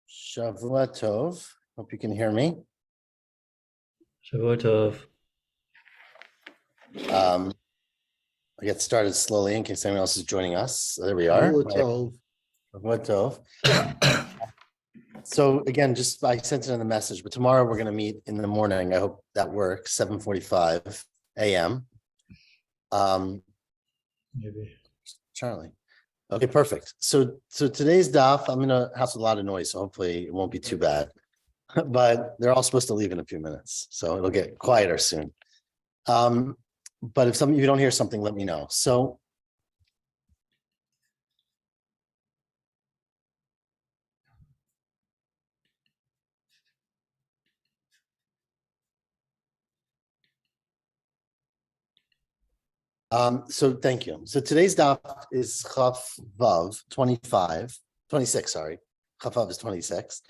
Shavua Tov. Hope you can hear me. Shavua Tov. I get started slowly in case anyone else is joining us. There we are. Shavua Tov. So again, just I sent it in the message, but tomorrow we're going to meet in the morning. I hope that works. 7:45 a.m. Maybe. Charlie. Okay, perfect. So today's daf, I'm gonna have a lot of noise, so hopefully it won't be too bad. But they're all supposed to leave in a few minutes, so it'll get quieter soon. But if you don't hear something, let me know. So thank you. So today's daf is Chaf Vav 26, sorry. Chaf Vav is 26.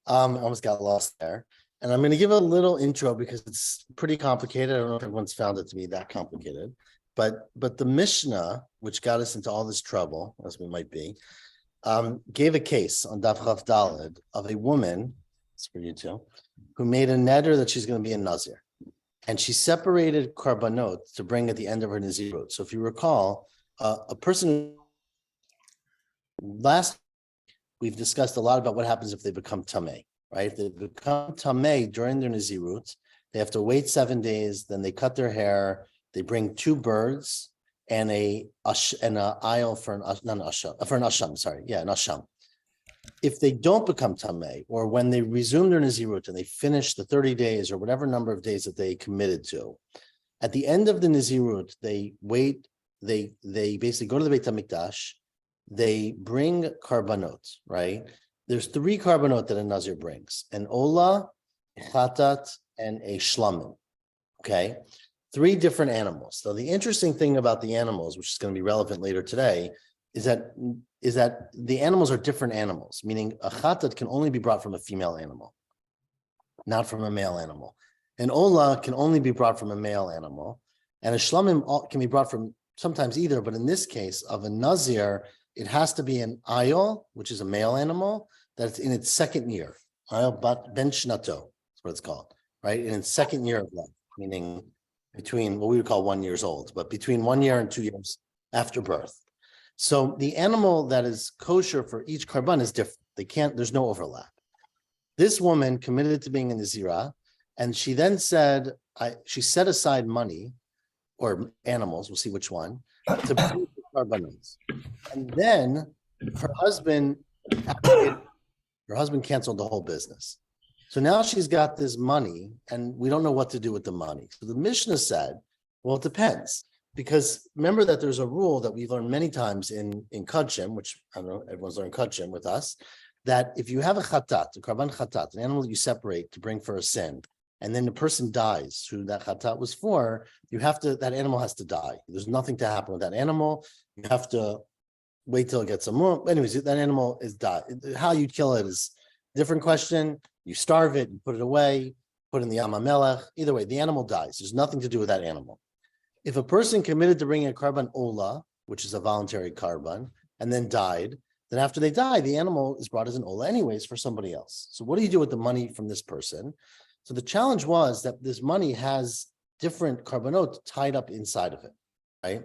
I almost got lost there. And I'm going to give a little intro because it's pretty complicated. I don't know if everyone's found it to be that complicated. But the Mishnah, which got us into all this trouble, as we might be, gave a case on Daf Chaf Daled of a woman, it's for you too, who made a neder that she's going to be a Nazir. And she separated karbanot to bring at the end of her Nazirut. So if you recall, a person, last we've discussed a lot about what happens if they become tameh, right? If they become tameh during their Nazirut, they have to wait 7 days, then they cut their hair, they bring 2 birds and an aisle for an asham. If they don't become tameh, or when they resume their Nazirut and they finish the 30 days or whatever number of days that they committed to, at the end of the Nazirut, they wait, they basically go to the Beit HaMikdash, they bring karbanot, right? There's 3 karbanot that a Nazir brings: an ola, a chatat, and a shlamim. Okay, 3 different animals. So the interesting thing about the animals, which is going to be relevant later today, is that the animals are different animals, meaning a chatat can only be brought from a female animal, not from a male animal. An ola can only be brought from a male animal, and a shlamim can be brought from sometimes either, but in this case of a Nazir, it has to be an ayol, which is a male animal, that's in its 2nd year. Ayol ben shnato, that's what it's called, right? In its 2nd year of life, meaning between what we would call 1 year old, but between 1 year and 2 years after birth. So the animal that is kosher for each karban is different. There's no overlap. This woman committed to being a Nazirah, and she then said, she set aside money or animals, we'll see which one, to bring the karbanos. And then her husband canceled the whole business. So now she's got this money, and we don't know what to do with the money. So the Mishnah said, well, it depends. Because remember that there's a rule that we've learned many times in Kodshim, which I don't know, everyone's learned Kodshim with us, that if you have a chatat, a karban chatat, an animal that you separate to bring for a sin, and then the person dies who that chatat was for, that animal has to die. There's nothing to happen with that animal. You have to wait till it gets some more. Anyways, that animal is died. How you kill it is a different question. You starve it, you put it away, put it in the Yam HaMelech. Either way, the animal dies. There's nothing to do with that animal. If a person committed to bringing a karban ola, which is a voluntary karban, and then died, then after they die, the animal is brought as an ola anyways for somebody else. So what do you do with the money from this person? So the challenge was that this money has different karbanot tied up inside of it, right?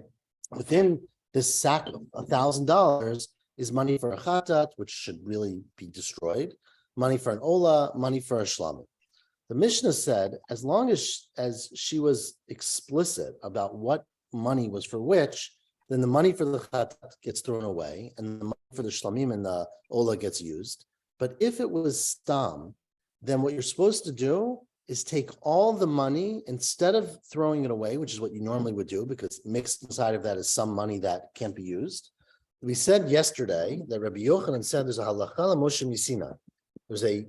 Within this sack of $1,000 is money for a chatat, which should really be destroyed, money for an ola, money for a shlamim. The Mishnah said, as long as she was explicit about what money was for which, then the money for the chatat gets thrown away, and the money for the shlamim and the ola gets used. But if it was stam, then what you're supposed to do is take all the money, instead of throwing it away, which is what you normally would do, because mixed inside of that is some money that can't be used. We said yesterday that Rabbi Yochanan said there's a halacha Moshe Misina. There's a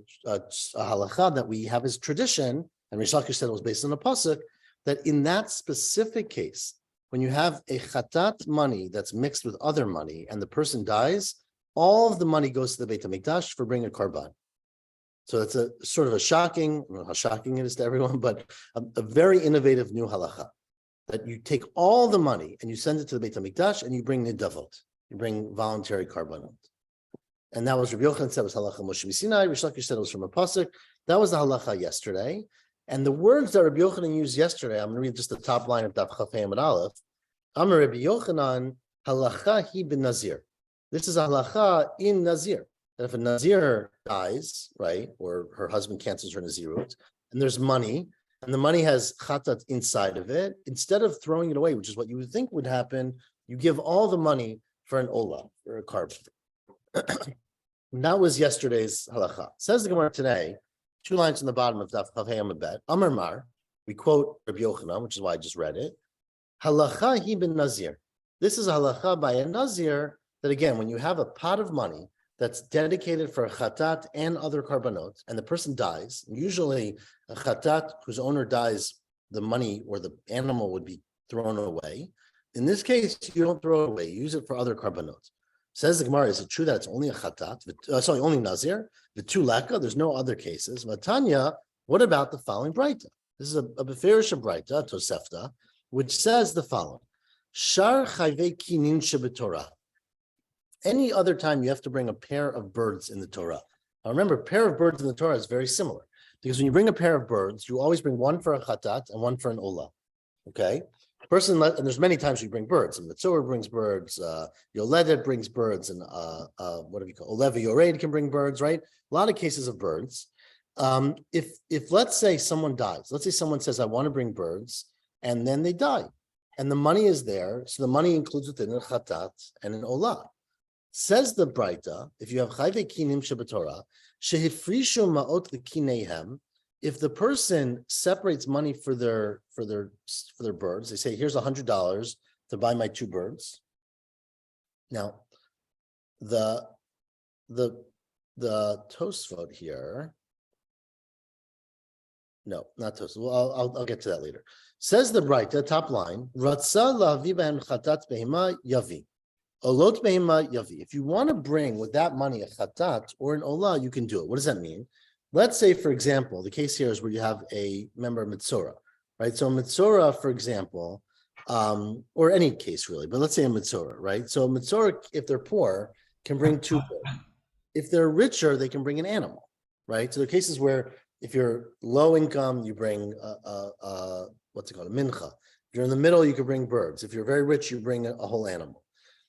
halacha that we have as tradition, and Rish Lakish said it was based on a pasuk, that in that specific case, when you have a chatat money that's mixed with other money and the person dies, all of the money goes to the Beit HaMikdash for bringing a karban. So it's a sort of a shocking, I don't know how shocking it is to everyone, but a very innovative new halacha, that you take all the money and you send it to the Beit HaMikdash and you bring nidavot, you bring voluntary karbanot. And that was Rabbi Yochanan said was halacha Moshe Sinai. Rish Lakish said it was from a pasuk. That was the halacha yesterday. And the words that Rabbi Yochanan used yesterday, I'm going to read just the top line of Daf Chaf Amud Aleph. Amar Rabbi Yochanan halacha hi ben Nazir. This is a halacha in Nazir. That if a Nazir dies, right, or her husband cancels her Nazirut, and there's money, and the money has chatat inside of it, instead of throwing it away, which is what you would think would happen, you give all the money for an ola, or a carbon. That was yesterday's halacha. Says the Gemara today, 2 lines in the bottom of Daf Chaf Amud Bet. Amar Mar, we quote Rabbi Yochanan, which is why I just read it. Halacha hi ben Nazir. This is a halacha by a Nazir that, again, when you have a pot of money that's dedicated for a chatat and other karbanot, and the person dies, usually a chatat whose owner dies, the money or the animal would be thrown away. In this case, you don't throw it away, you use it for other karbanot. Says the Gemara, is it true that it's only a chatat? Only Nazir, the two leka, there's no other cases. Vatanya, what about the following Braita? This is a Beferish Braita, Tosefta, which says the following: Shar chayvei kinin shebetorah. Any other time you have to bring a pair of birds in the Torah. Now remember, a pair of birds in the Torah is very similar, because when you bring a pair of birds, you always bring one for a chatat and one for an olah. Okay? And there's many times you bring birds, and Mitzvah brings birds, Yoledet brings birds, and what do we call Olev Yored can bring birds, right? A lot of cases of birds. If let's say someone dies, let's say someone says, I want to bring birds, and then they die, and the money is there, so the money includes within a chatat and an olah. Says the Braita, if you have chayvei kinim shebetorah, shehifrishu ma'ot lekineihem, if the person separates money for their birds, they say, here's $100 to buy my 2 birds. Now, the Tosfot here, no, not Tosfot. Well, I'll get to that later. Says the Braita, top line, Ratza lahavi b'hem chatat behema yavi. Olot behema yavi. If you want to bring with that money a chatat or an olah, you can do it. What does that mean? Let's say, for example, the case here is where you have a member of Mitzorah, right? So Mitzorah, for example, or any case really, but let's say a Mitzorah, right? So Mitzorah, if they're poor, can bring 2 birds. If they're richer, they can bring an animal, right? So there are cases where if you're low income, you bring what's it called, a mincha. If you're in the middle, you can bring birds. If you're very rich, you bring a whole animal.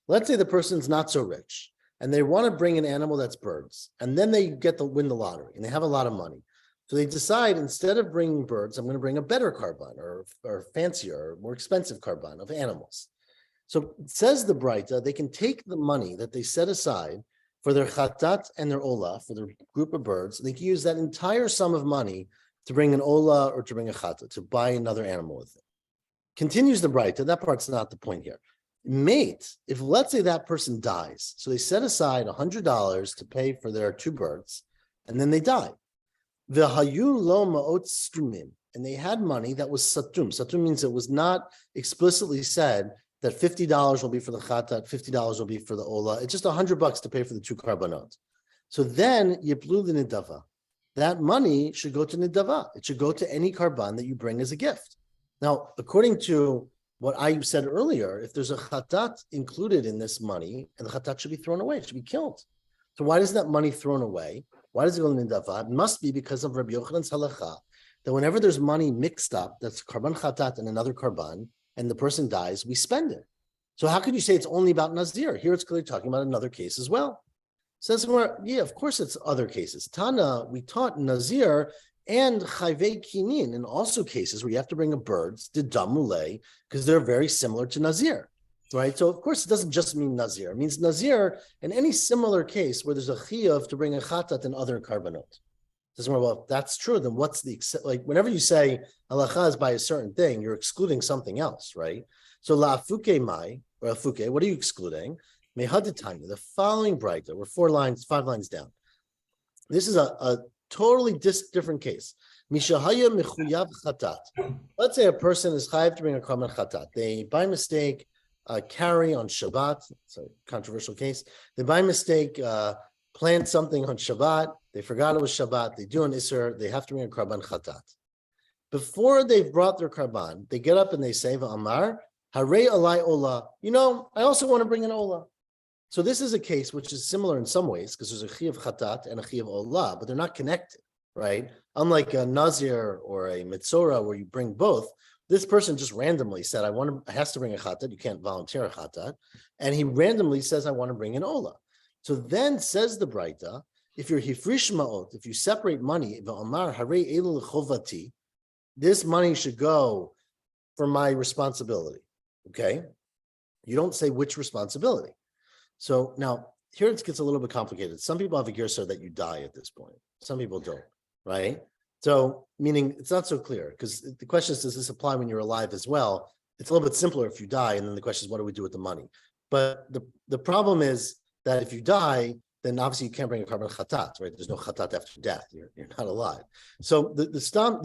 Let's say the person's not so rich, and they want to bring an animal that's birds, and then they win the lottery, and they have a lot of money. So they decide, instead of bringing birds, I'm going to bring a better carbon, or fancier, or more expensive carbon of animals. So it says the Braita, they can take the money that they set aside for their chatat and their olah, for their group of birds, and they can use that entire sum of money to bring an olah or to bring a chatat, to buy another animal with it. Continues the Braita, that part's not the point here. Mate, if let's say that person dies, so they set aside $100 to pay for their 2 birds, and then they die. V'hayu lo ma'ot stumim, and they had money that was satum. Satum means it was not explicitly said that $50 will be for the chatat, $50 will be for the olah. It's just $100 to pay for the 2 karbanot. So then yiplu the nidava. That money should go to nidava. It should go to any karban that you bring as a gift. Now, according to what I said earlier, if there's a chatat included in this money, and the chatat should be thrown away, it should be killed. So why is that money thrown away? Why does it go in nidava? It must be because of Rabbi Yochanan's halacha, that whenever there's money mixed up, that's karban chatat and another karban, and the person dies, we spend it. So how could you say it's only about Nazir? Here it's clearly talking about another case as well. Says, yeah, of course it's other cases. Tana, we taught Nazir and chayvei kinin, and also cases where you have to bring a birds, didamule, because they're very similar to Nazir, right? So of course it doesn't just mean Nazir. It means Nazir in any similar case where there's a chiyuv to bring a chatat and other karbanot. Says, well, if that's true, then what's the, like, whenever you say halacha is by a certain thing, you're excluding something else, right? So la'afuke mai, or afuke, what are you excluding? Mehaditanya, the following Braita, we're 5 lines down. This is a totally different case. Mishahaya mechuyav chatat. Let's say a person is chayav to bring a karban chatat. They, by mistake, carry on Shabbat. It's a controversial case. They, by mistake, plant something on Shabbat. They forgot it was Shabbat. They do an Isser. They have to bring a karban chatat. Before they've brought their karban, they get up and they say, V'amar, harei alai olah. You know, I also want to bring an olah. So this is a case which is similar in some ways because there's a chi of chatat and a chi of olah, but they're not connected, right? Unlike a nazir or a mitzora where you bring both, this person just randomly said, has to bring a chatat. You can't volunteer a chatat. And he randomly says, I want to bring an olah. So then says the Braita, if you're hifrish ma'ot, if you separate money, this money should go for my responsibility, okay? You don't say which responsibility. So now here it gets a little bit complicated. Some people have a girsa that you die at this point. Some people don't, right? So meaning it's not so clear because the question is, does this apply when you're alive as well? It's a little bit simpler if you die. And then the question is, what do we do with the money? But the problem is that if you die, then obviously you can't bring a carbon chatat, right? There's no chatat after death. You're not alive. So the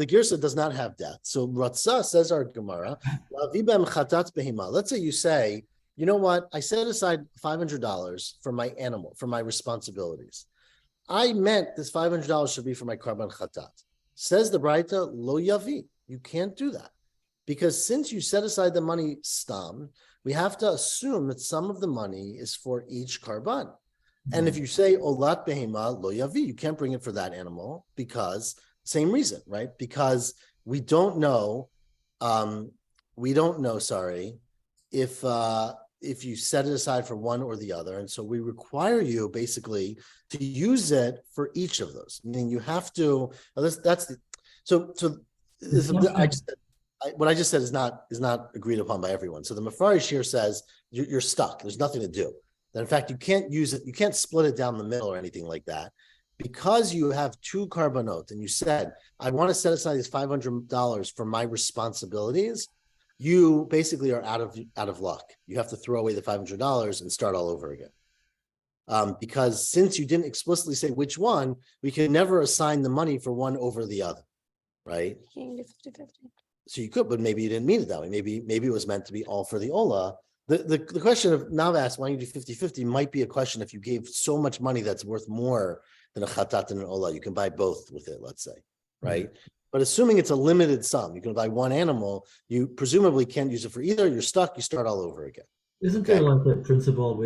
girsa does not have death. So Ratzah says our Gemara, let's say you say, you know what? I set aside $500 for my animal, for my responsibilities. I meant this $500 should be for my carbon chatat. Says the Braita, lo yavi. You can't do that. Because since you set aside the money stam, we have to assume that some of the money is for each carbon. And if you say olat behema lo yavi, you can't bring it for that animal because same reason, right? Because we don't know, if you set it aside for one or the other. And so we require you basically to use it for each of those. Meaning you have to, what I just said is not agreed upon by everyone. So the Mefarish here says you're stuck. There's nothing to do. That in fact, you can't use it. You can't split it down the middle or anything like that. Because you have two carbonot and you said, I want to set aside this $500 for my responsibilities, you basically are out of luck. You have to throw away the $500 and start all over again. Because since you didn't explicitly say which one, we can never assign the money for one over the other, right? You can do 50-50. So you could, but maybe you didn't mean it that way. Maybe it was meant to be all for the Ola. The question of Navas, why don't you do 50-50 might be a question if you gave so much money that's worth more than a Chatat and an Ola, you can buy both with it, let's say, right? Mm-hmm. But assuming it's a limited sum, you can buy one animal, you presumably can't use it for either, you're stuck, you start all over again. Isn't there like the principle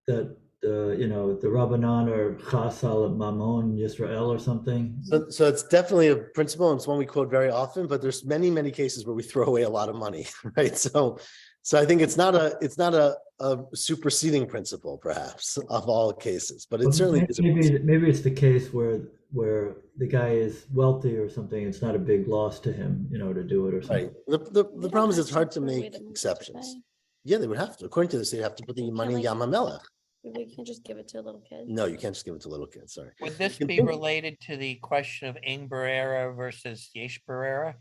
the Rabbanan or Chas al Mamon Yisrael or something? So it's definitely a principle, and it's one we quote very often, but there's many cases where we throw away a lot of money, right? So I think it's not a superseding principle, perhaps, of all cases, but it certainly is. Maybe it's the case where the guy is wealthy or something. It's not a big loss to him, to do it or something. Right. The problem is it's hard to make exceptions. Yeah, they would have to. According to this, they'd have to put the money in Yam HaMelech. We can't just give it to a little kid. No, you can't just give it to little kids. Sorry. Would this be related to the question of Ein Barera versus Yesh Barera?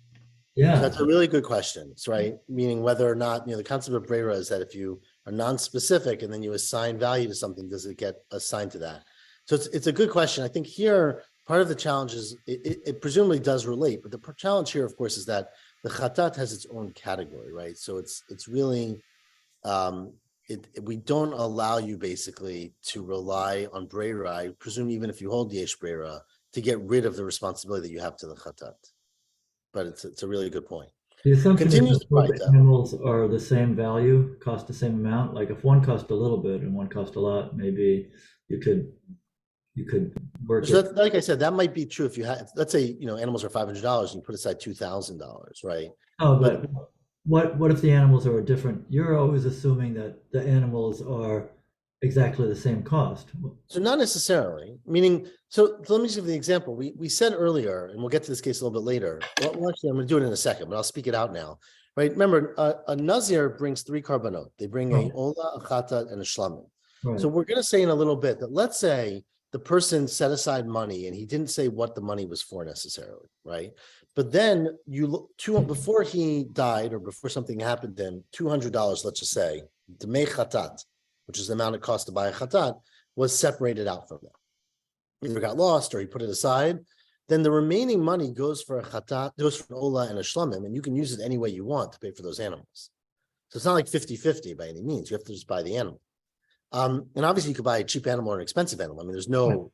Yeah, that's a really good question. That's right. Meaning whether or not, the concept of Brera is that if you are non-specific and then you assign value to something, does it get assigned to that? So it's a good question. I think here, part of the challenge is it presumably does relate, but the challenge here, of course, is that the Chatat has its own category, right? So it's really, we don't allow you basically to rely on Brera, I presume even if you hold Yesh Brera, to get rid of the responsibility that you have to the Chatat. But it's a really good point. The assumption is that both animals are the same value, cost the same amount. Like if one cost a little bit and one cost a lot, maybe you could work. So like I said, that might be true if you have, let's say, animals are $500 and you put aside $2,000, right? Oh, but what if the animals are different? You're always assuming that the animals are exactly the same cost. So not necessarily, meaning, so let me give you the example. We said earlier, and we'll get to this case a little bit later. Well, actually, I'm going to do it in a second, but I'll speak it out now. Right? Remember, a Nazir brings 3 carbonot. They bring a Ola, a Chatat, and a Shlamim. Right. So we're going to say in a little bit that let's say the person set aside money and he didn't say what the money was for necessarily, right? But then before he died or before something happened to him, $200, let's just say, Dmei Chatat, which is the amount it cost to buy a Chatat, was separated out from them. Either got lost or he put it aside. Then the remaining money goes for a Chatat, goes for an Ola and a Shlamim, and you can use it any way you want to pay for those animals. So it's not like 50-50 by any means. You have to just buy the animal. And obviously you could buy a cheap animal or an expensive animal. I mean, there's no. Right.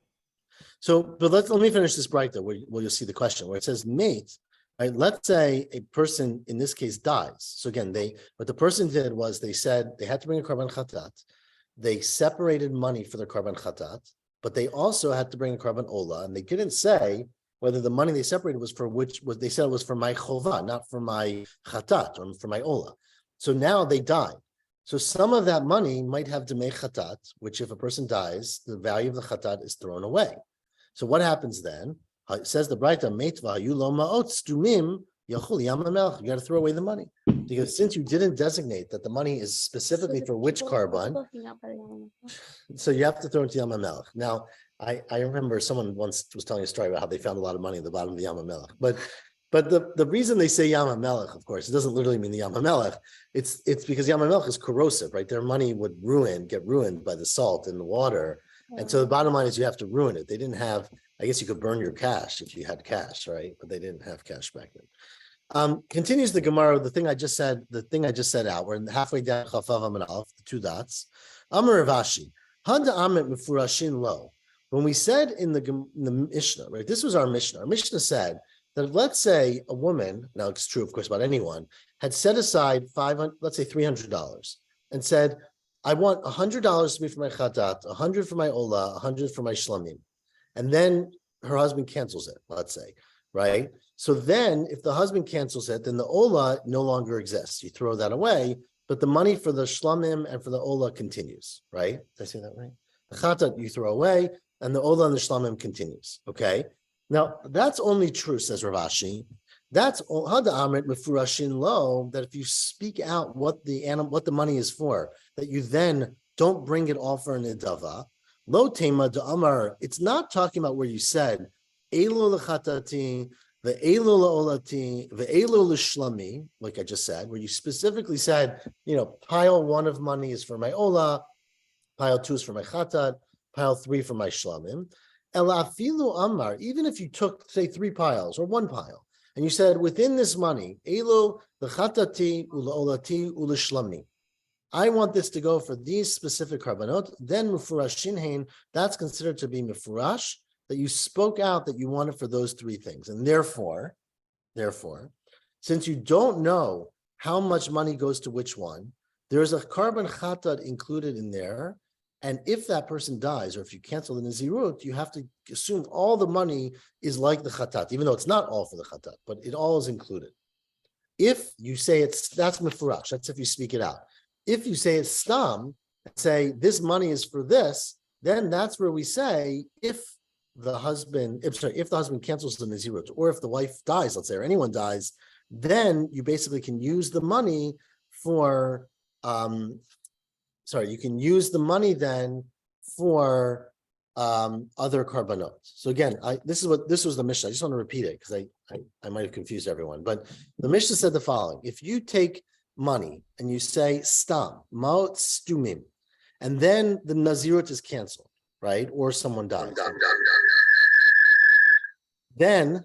So, but let me finish this bright though, where you'll see the question where it says mate, right? Let's say a person in this case dies. So again, what the person did was they said they had to bring a carbon chatat. they separated money for their karban chatat, but they also had to bring a karban ola, and they didn't say whether the money they separated was for which was they said it was for my chova, not for my chatat or for my ola. So now they died. So some of that money might have to make chatat, which if a person dies, the value of the chatat is thrown away. So what happens then? It says the Braita meitva you lo ma'ot stumim yachul yam hamelech. You got to throw away the money because since you didn't designate that the money is specifically for which karban, so you have to throw it to Yam HaMelech. Now, I remember someone once was telling a story about how they found a lot of money at the bottom of the Yam HaMelech. But the reason they say Yam HaMelech, of course, it doesn't literally mean the Yam HaMelech. It's because Yam HaMelech is corrosive, right? Their money would get ruined by the salt in the water. And so the bottom line is you have to ruin it. They didn't have, I guess you could burn your cash if you had cash, right? But they didn't have cash back then. Continues the Gemara, the thing I just said out. We're halfway down Chafav Amud Aleph, the 2 dots. Amar Rav Ashi, Handa Amet Mefurashin Lo. When we said in the Mishnah, right? This was our Mishnah. Our Mishnah said that if, let's say, a woman, now it's true, of course, about anyone, had set aside let's say $300, and said, I want $100 to be for my chatat, 100 for my ola, 100 for my shlamim, and then her husband cancels it, let's say, right? So then, if the husband cancels it, then the ola no longer exists. You throw that away, but the money for the shlamim and for the ola continues, right? Did I say that right? The chatat you throw away, and the ola and the shlamim continues. Okay. Now that's only true, says Rav Ashi. That's hada amrit mefurashin lo. That if you speak out what the money is for, that you then don't bring it all for an idava. Lo tema de amar. It's not talking about where you said elo lechatati. The elo laolati, the elo l'shlami, like I just said, where you specifically said, pile 1 of money is for my ola, pile 2 is for my chatat, pile 3 for my shlamim. Elafilu amar, even if you took, say, 3 piles or 1 pile, and you said within this money, elo l'chatati ulaolati ul'shlami, I want this to go for these specific karbanot, then mufurashin hein, that's considered to be mufurash, that you spoke out that you want it for those 3 things. And therefore, since you don't know how much money goes to which one, there's a karban chatat included in there. And if that person dies, or if you cancel the nazirut, you have to assume all the money is like the chatat, even though it's not all for the chatat, but it all is included. If you say that's mefurash, that's if you speak it out. If you say it's stam, and say this money is for this, then that's where we say if the husband cancels the nazirut, or if the wife dies, let's say, or anyone dies, then you basically can use the money for, you can use the money then for other karbanot. So again, this was the Mishnah. I just want to repeat it because I might have confused everyone. But the Mishnah said the following: if you take money and you say stam, maot stumim, and then the nazirut is canceled, right? Or someone dies. Then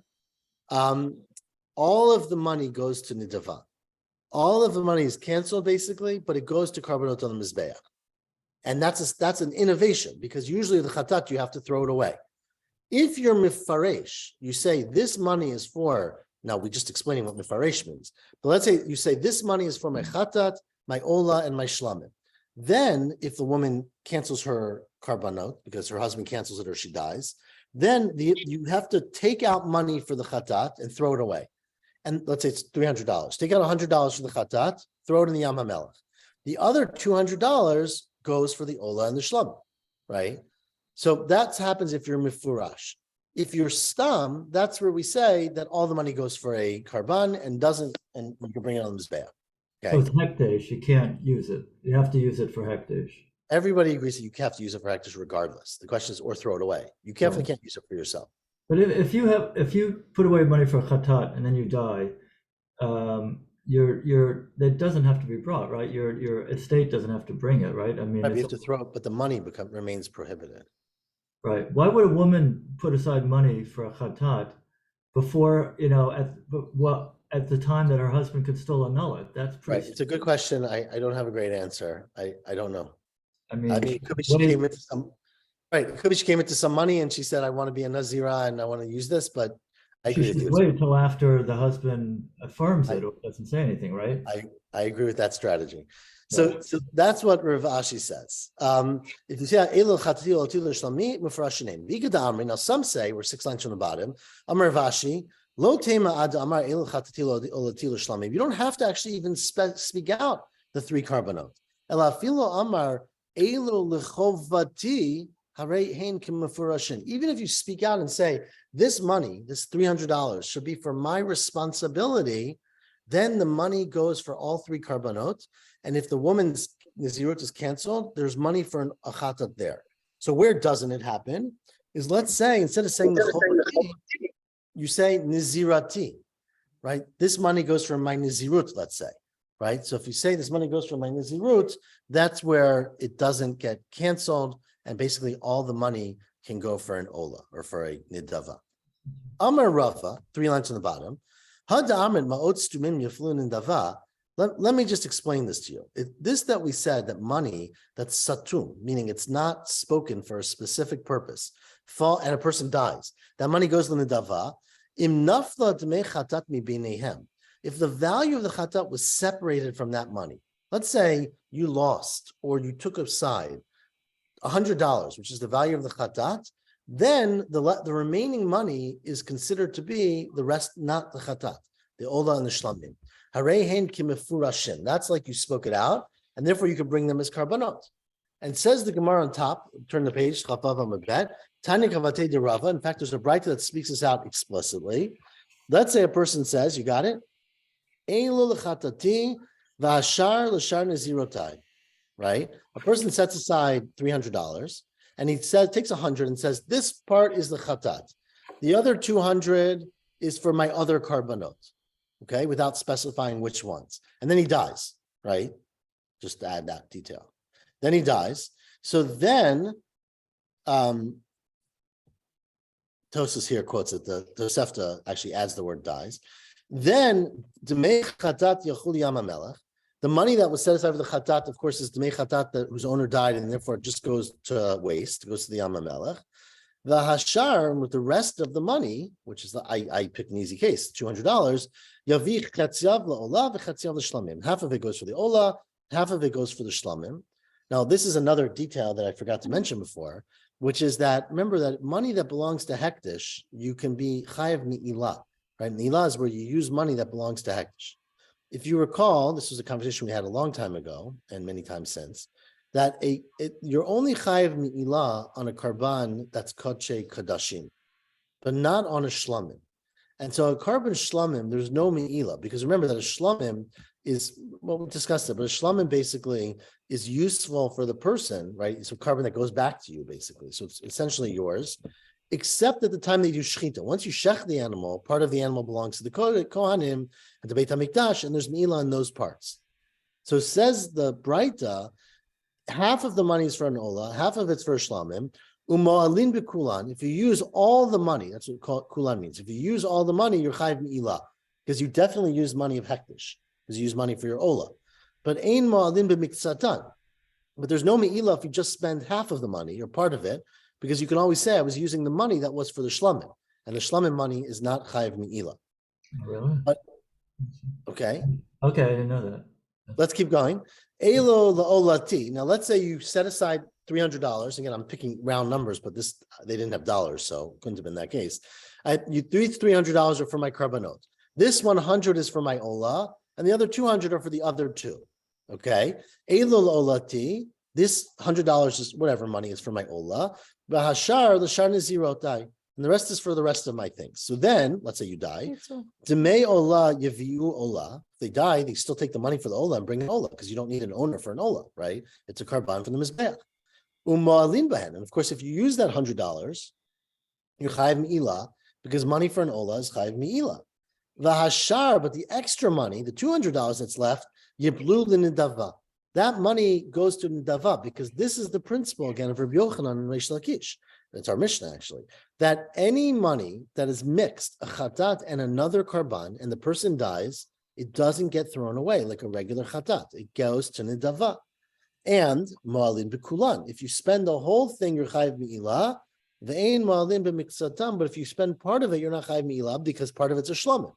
all of the money goes to nidava. All of the money is canceled basically, but it goes to karbanot on the mizbeach. And that's an innovation because usually the chatat, you have to throw it away. If you're mifaresh, you say this money is for, now we're just explaining what mifaresh means, but let's say you say this money is for my chatat, my ola, and my shlamim. Then if the woman cancels her karbanot because her husband cancels it or she dies, then you have to take out money for the chatat and throw it away. And let's say it's $300. Take out $100 for the chatat, throw it in the Yam HaMelech. The other $200 goes for the ola and the shlam, right? So that happens if you're mifurash. If you're stam, that's where we say that all the money goes for a karban and we can bring it on the mizbeach. Okay. So it's hekdesh, you can't use it. You have to use it for hekdesh. Everybody agrees that you have to use it for hekdesh regardless. The question is, or throw it away. You definitely can't use it for yourself. But if you put away money for chatat and then you die, that doesn't have to be brought, right? Your estate doesn't have to bring it, right? I mean, you have to throw it, but the money remains prohibited. Right. Why would a woman put aside money for a chatat before, at the time that her husband could still annul it? That's pretty. Right. It's a good question. I don't have a great answer. I don't know. I mean, it could be she came into some. Right. It could be she came into some money and she said, I want to be a Nazira and I want to use this, but I She agree with should you. wait till after the husband affirms it or doesn't say anything, right? I agree with that strategy. Yeah. So that's what Rav Ashi says. If you see Elul Chatati Olatil Shlami Mufrashinem. Vigada Amri. Now some say we're 6 lines from the bottom. Amar Rav Ashi Lo Tema Ad Amar Elul Chatati Olatil Shlami. You don't have to actually even speak out the 3 carbonot. Elafilo Amar Elul Lechovati Harei Hein Kimufrashin. Even if you speak out and say this money, this $300 should be for my responsibility, then the money goes for all 3 carbonot. And if the woman's Nazirut is canceled, there's money for an achatat there. So where doesn't it happen is, let's say, instead of saying the you say Nazirati, right? This money goes for my Nazirut, let's say, right? So if you say this money goes for my Nazirut, that's where it doesn't get canceled. And basically all the money can go for an Ola or for a Nidava. Amar Rava, 3 lines on the bottom. Let me just explain this to you. This that we said, that money that's satum, meaning it's not spoken for a specific purpose, and a person dies, that money goes to the nidava. If the value of the chatat was separated from that money, let's say you lost or you took aside $100, which is the value of the chatat, then the remaining money is considered to be the rest, not the chatat, the ola and the shlamim. Harei kimefurashin. That's like you spoke it out, and therefore you could bring them as carbonot. And says the Gemara on top, turn the page, Chafav Amabet, Tanya Kavate de Rava. In fact, there's a brighter that speaks this out explicitly. Let's say a person says, you got it? Eilu lechatati v'ashar l'shar nazirotai. Right? A person sets aside $300 and he takes 100 and says, this part is the chatat. The other 200 is for my other carbonot. Okay, without specifying which ones. And then he dies, right? Just to add that detail. Then he dies. So then, Tosas here quotes it, the Tosefta actually adds the word dies. Then, the money that was set aside for the chatat, of course, is the chatat whose owner died, and therefore it just goes to waste, goes to the Yam HaMelech. The hashar, with the rest of the money, which is I picked an easy case, $200, yavich chatziav la'ola v'chatziav l'shlamim. Half of it goes for the ola, half of it goes for the shlamim. Now, this is another detail that I forgot to mention before, which is that, remember that money that belongs to hektish, you can be chayav mi'ilah, right? Mi'ilah is where you use money that belongs to hektish. If you recall, this was a conversation we had a long time ago, and many times since, that you're only chayav mi'ilah on a karban that's kodshe kadashim, but not on a shlamim. And so a carbon shlamim, there's no mi'ilah, because remember that a shlamim is, well, we discussed it, but a shlamim basically is useful for the person, right? It's a carbon that goes back to you, basically. So it's essentially yours, except at the time they do shechita. Once you shech the animal, part of the animal belongs to the Kohanim and the Beit HaMikdash, and there's mi'ilah in those parts. So says the Braita, half of the money is for an ola, half of it's for a shlamim. U'ma'alin b'kulan. If you use all the money, that's what kulan means. If you use all the money, you're chayiv mi'ilah, because you definitely use money of hektish, because you use money for your ola. But ein ma'alin b'miktsatan. But there's no mi'ilah if you just spend half of the money or part of it, because you can always say I was using the money that was for the shlamim, and the shlamim money is not chayiv mi'ilah. Really? But okay. Okay, I didn't know that. Let's keep going. Elo la'olati. Now, let's say you set aside $300. Again, I'm picking round numbers, but they didn't have dollars, so couldn't have been that case. $300 are for my carbonot. This 100 is for my ola, and the other 200 are for the other 2. Okay. Elo la'olati. This $100 is whatever money is for my ola. Bahashar l'shar nazirotai. And the rest is for the rest of my things. So then, let's say you die. Demei ola yaviu ola. If they die, they still take the money for the ola and bring an ola, because you don't need an owner for an ola, right? It's a karban from the mizbeach. U'ma'alin bahen. And of course, if you use that $100, you're chayiv mi'ilah, because money for an ola is chayiv mi'ilah. V'hashar, but the extra money, the $200 that's left, yiblu l'nidava. That money goes to nidava, because this is the principle again of Rabbi Yochanan and Reish Lakish. It's our Mishnah, actually, that any money that is mixed, a chatat and another karban, and the person dies, it doesn't get thrown away like a regular chatat. It goes to nidava. And ma'alin b'kulan. If you spend the whole thing, you're chayiv mi'ilah, Ve'ein ma'alim b'miksatam, but if you spend part of it, you're not chayiv mi'ilah because part of it's a shlamim,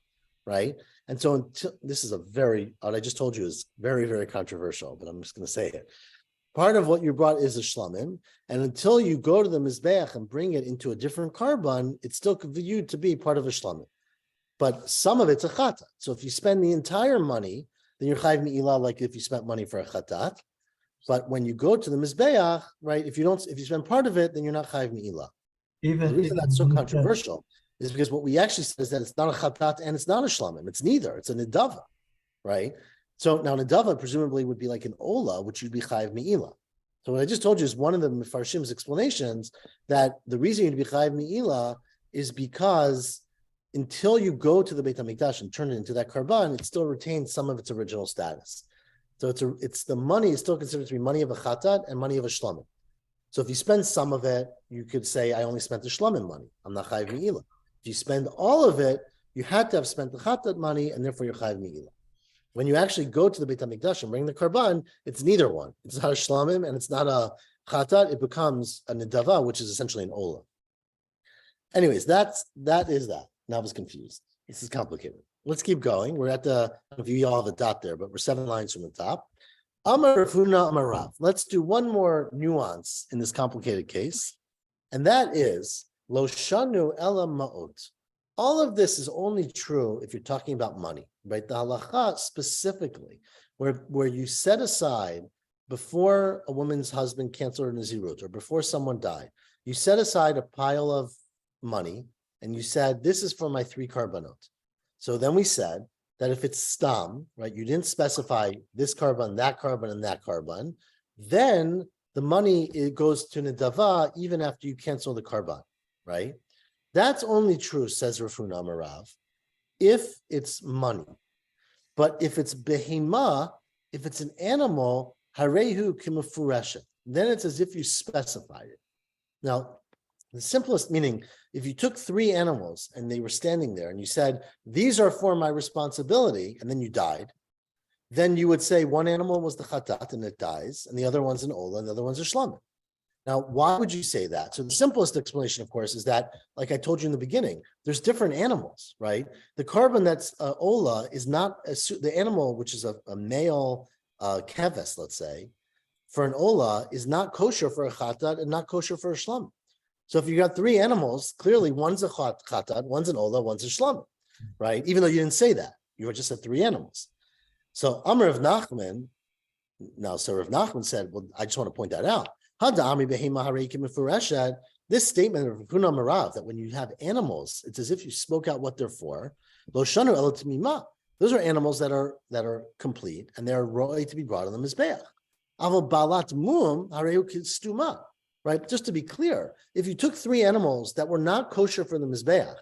right? And so until this is what I just told you is very, very controversial, but I'm just going to say it. Part of what you brought is a shlamim, and until you go to the mizbeach and bring it into a different carbon, it's still viewed to be part of a shlamim. But some of it's a chatat. So if you spend the entire money, then you're chayiv mi'ilah like if you spent money for a chatat. But when you go to the mizbeach, right? If you spend part of it, then you're not chayiv mi'ilah. The reason that's so controversial is because what we actually said is that it's not a chatat and it's not a shlamim. It's neither. It's a nedava, right? So now nedava presumably would be like an ola, which would be chayiv mi'ilah. So what I just told you is one of the Mefarshim's explanations that the reason you'd be chayiv mi'ilah is because until you go to the Beit HaMikdash and turn it into that karban, it still retains some of its original status. So it's the money is still considered to be money of a chatat and money of a shlamim. So if you spend some of it, you could say, I only spent the shlamim money. I'm not chayiv mi'ilah. If you spend all of it, you had to have spent the chatat money, and therefore you're chayiv mi'ilah. When you actually go to the Beit HaMikdash and bring the karban, it's neither one. It's not a shlamim and it's not a chatat. It becomes a nedava, which is essentially an ola. Anyways, that is that. Now I was confused. This is complicated. Let's keep going. We're at I don't know if you all have a dot there, but we're 7 lines from the top. Amar Rav Huna Amar Rav. Let's do one more nuance in this complicated case, and that is Lo Shanu Ela Ma'ot. All of this is only true if you're talking about money, right? The halacha specifically, where you set aside before a woman's husband canceled her nazirut or before someone died, you set aside a pile of money and you said, this is for my 3 karbanot. So then we said that if it's stam, right, you didn't specify this carbon, and that carbon, then the money, it goes to nedava even after you cancel the carbon, right? That's only true, says Rav Huna Amar Rav, if it's money. But if it's behema, if it's an animal, harehu kimafureshet, then it's as if you specified it. Now, the simplest meaning, if you took 3 animals and they were standing there and you said, these are for my responsibility, and then you died, then you would say one animal was the chatat and it dies, and the other one's an ola, and the other one's a shlamim. Now, why would you say that? So the simplest explanation, of course, is that, like I told you in the beginning, there's different animals, right? The carbon that's ola is not, the animal, which is a male keves, let's say, for an ola is not kosher for a chatat and not kosher for a shlamim. So if you got 3 animals, clearly one's a chatat, one's an ola, one's a shlamim, right? Even though you didn't say that, you just said 3 animals. So Amar Rav Nachman, so Rav Nachman said, well, I just want to point that out. This statement of Rav Huna Amar Rav, that when you have animals, it's as if you spoke out what they're for. Those are animals that are complete and they're ready to be brought on the mizbeach. Right? Just to be clear, if you took 3 animals that were not kosher for the mizbeach,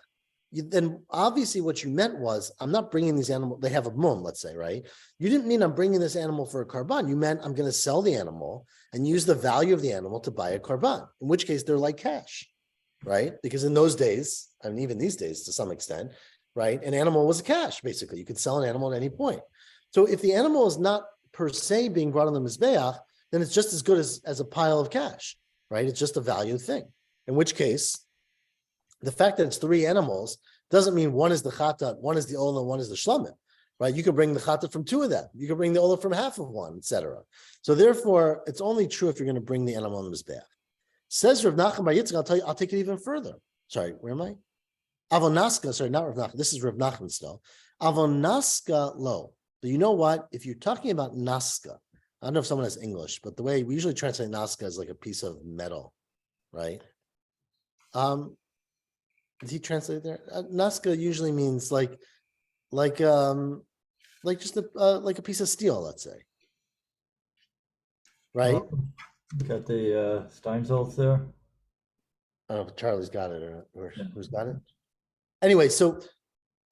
then obviously what you meant was, I'm not bringing these animals, they have a mum, let's say, right? You didn't mean I'm bringing this animal for a karban. You meant I'm going to sell the animal and use the value of the animal to buy a karban, in which case they're like cash, right? Because in those days, I mean, even these days to some extent, right? An animal was a cash, basically. You could sell an animal at any point. So if the animal is not per se being brought on the mizbeach, then it's just as good as a pile of cash. Right? It's just a value thing. In which case, the fact that it's 3 animals doesn't mean one is the chatat, one is the ola, one is the shlamim. Right? You could bring the chatat from 2 of them. You could bring the ola from half of one, etc. So therefore, it's only true if you're going to bring the animal on the mizbeach. Says Rav Nachman Bar Yitzchak, I'll tell you, I'll take it even further. Sorry, where am I? Avonaska, sorry, not Rav Nachman. This is Rav Nachman still. Avonaska lo. So you know what? If you're talking about naska, I don't know if someone has English, but the way we usually translate Nazca is like a piece of metal, right? Did he translate there? Nazca usually means like just like a piece of steel, let's say, right? Got the Steinsaltz there. I don't know if Charlie's got it or who's got it. Anyway, so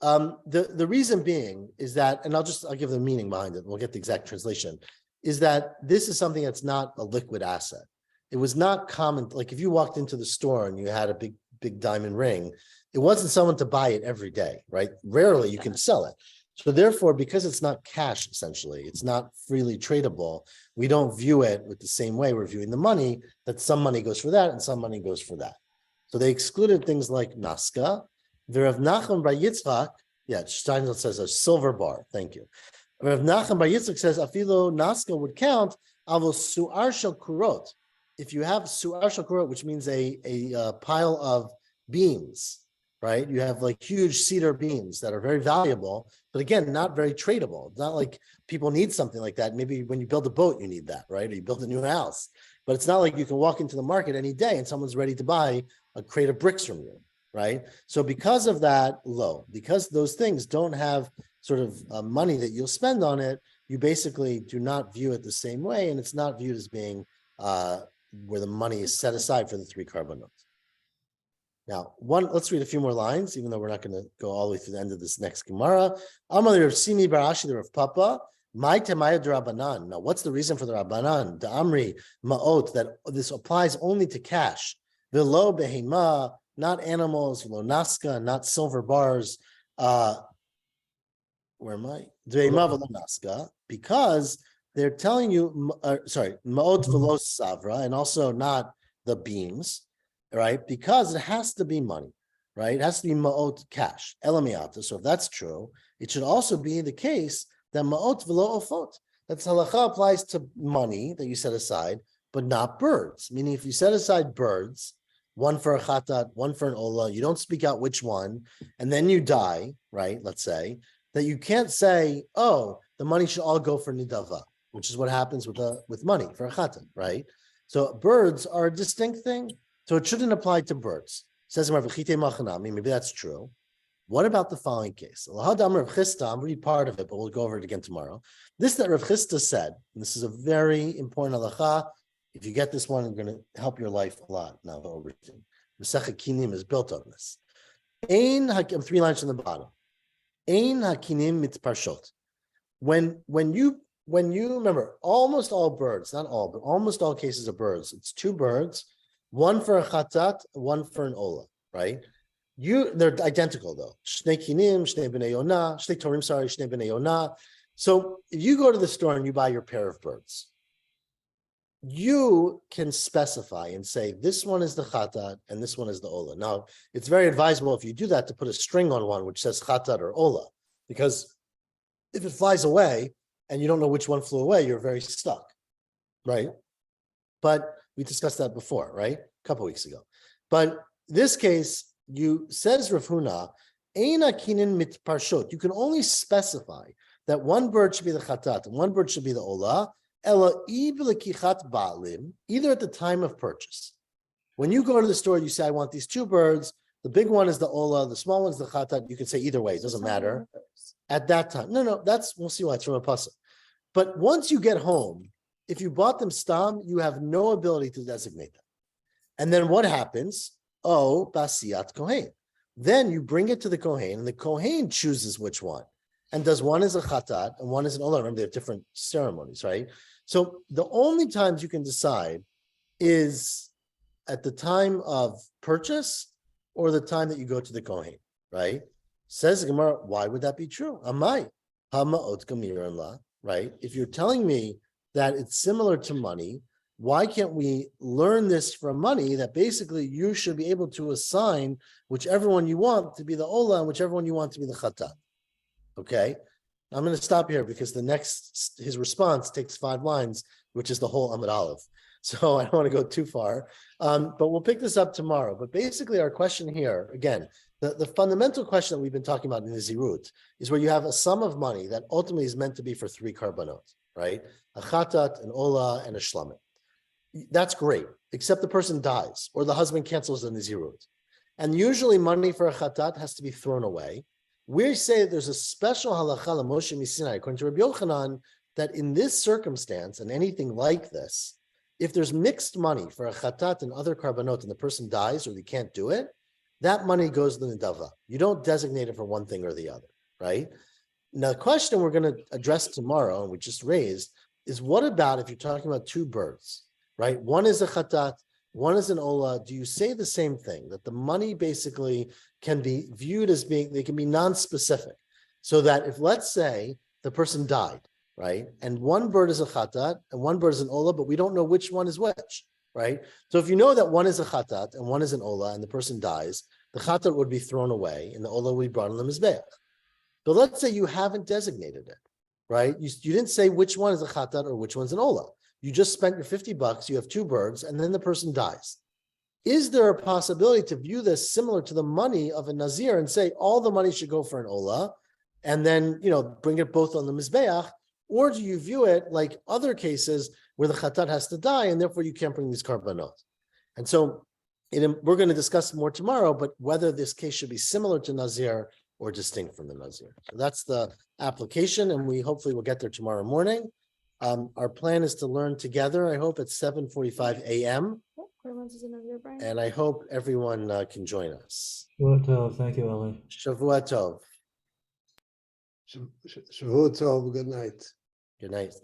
the reason being is that, and I'll give the meaning behind it. We'll get the exact translation. Is that this is something that's not a liquid asset. It was not common, like if you walked into the store and you had a big diamond ring, it wasn't someone to buy it every day, right? Rarely you can sell it. So therefore, because it's not cash, essentially, it's not freely tradable, we don't view it with the same way we're viewing the money, that some money goes for that and some money goes for that. So they excluded things like naska. Rav Nachman bar Yitzchak, Steinsaltz says a silver bar. Thank you. Rav Nachman bar Yitzchak says afilo naska would count. Avos su'ar shel kurot. If you have su'ar shel kurot, which means a pile of beams, right? You have like huge cedar beams that are very valuable, but again, not very tradable. It's not like people need something like that. Maybe when you build a boat, you need that, right? Or you build a new house, but it's not like you can walk into the market any day and someone's ready to buy a crate of bricks from you, right? So because of that, because those things don't have sort of money that you'll spend on it, you basically do not view it the same way, and it's not viewed as being where the money is set aside for the 3 korbanot. Now, let's read a few more lines, even though we're not going to go all the way through the end of this next Gemara. Amar Rav Simi bar Ashi, the Rav Papa, my temaya d'Rabbanan. Now, what's the reason for the Rabbanan, the Amri Ma'ot, that this applies only to cash? Velo behema, not animals, velo naska, not silver bars. Where am I? Behema velo naska, because they're telling you, Ma'ot velo savra, and also not the beams. Right? Because it has to be money, right? It has to be ma'ot cash, elamiyata. So if that's true, it should also be the case that ma'ot v'lo ofot. That halacha applies to money that you set aside, but not birds. Meaning if you set aside birds, one for a chatat, one for an ola, you don't speak out which one, and then you die, right? Let's say, that you can't say, oh, the money should all go for nidava, which is what happens with money for a chatat, right? So birds are a distinct thing. So it shouldn't apply to birds. Says maybe that's true. What about the following case? I'll read part of it, but we'll go over it again tomorrow. This that Rav Chisda said, and this is a very important halacha. If you get this one, it's going to help your life a lot. Now, Masechet Kinim is built on this. 3 lines from the bottom. Ein hakinim mitparshot. When you remember, almost all birds, not all, but almost all cases of birds, it's 2 birds. One for a chatat, one for an ola, right? They're identical though. Shnei kinim, shnei b'nei yonah, shnei torim, shnei b'nei yonah. So if you go to the store and you buy your pair of birds, you can specify and say, this one is the chatat and this one is the ola. Now, it's very advisable if you do that to put a string on one which says chatat or ola, because if it flies away and you don't know which one flew away, you're very stuck, right? But we discussed that before, right? A couple weeks ago. But this case, says Rav Huna, Eina kinin mitparshot. You can only specify that one bird should be the chatat and one bird should be the ola, ela iblikichat ba'lim, either at the time of purchase. When you go to the store, you say, I want these 2 birds. The big one is the ola, the small one's the chatat. You can say either way, it doesn't matter. At that time. No, we'll see why it's from a pasuk. But once you get home, if you bought them stam, you have no ability to designate them. And then what happens? Oh, basiyat kohen. Then you bring it to the kohen, and the kohen chooses which one. And does one is a chatat and one is an olah. Remember, they have different ceremonies, right? So the only times you can decide is at the time of purchase or the time that you go to the kohen, right? Says the Gemara, why would that be true? Amai, hamaot gamiran la, right? If you're telling me that it's similar to money, why can't we learn this from money that basically you should be able to assign whichever one you want to be the ola and whichever one you want to be the chatat? Okay, I'm going to stop here because his response takes 5 lines, which is the whole Amud Aleph. So I don't want to go too far, but we'll pick this up tomorrow. But basically our question here, again, the fundamental question that we've been talking about in Nazirut is where you have a sum of money that ultimately is meant to be for 3 korbanot, right? A chatat, an ola, and a shlamim. That's great, except the person dies or the husband cancels the Nazirut. And usually money for a chatat has to be thrown away. We say that there's a special halacha l'Moshe Misinai, according to Rabbi Yochanan, that in this circumstance and anything like this, if there's mixed money for a chatat and other korbanot and the person dies or they can't do it, that money goes to the nidava. You don't designate it for one thing or the other, right? Now, the question we're going to address tomorrow, and we just raised, is what about if you're talking about 2 birds, right? One is a chatat, one is an ola. Do you say the same thing, that the money basically can be viewed as they can be non-specific, so that if, let's say, the person died, right, and one bird is a chatat and one bird is an ola, but we don't know which one is which. right? So if you know that one is a chatat and one is an ola and the person dies, the chatat would be thrown away and the ola would be brought on the mizbeach. But let's say you haven't designated it, right? You didn't say which one is a chatat or which one's an ola. You just spent your $50, you have 2 birds, and then the person dies. Is there a possibility to view this similar to the money of a Nazir and say all the money should go for an ola and then, bring it both on the mizbeach? Or do you view it like other cases where the chatat has to die and therefore you can't bring these karbanot? And so we're going to discuss more tomorrow, but whether this case should be similar to Nazir or distinct from the Nazir. So that's the application, and we hopefully will get there tomorrow morning. Our plan is to learn together, I hope, at 7:45 a.m. And I hope everyone can join us. Thank you, Eli. Shavua Tov. Shavua Tov, good night. Good night.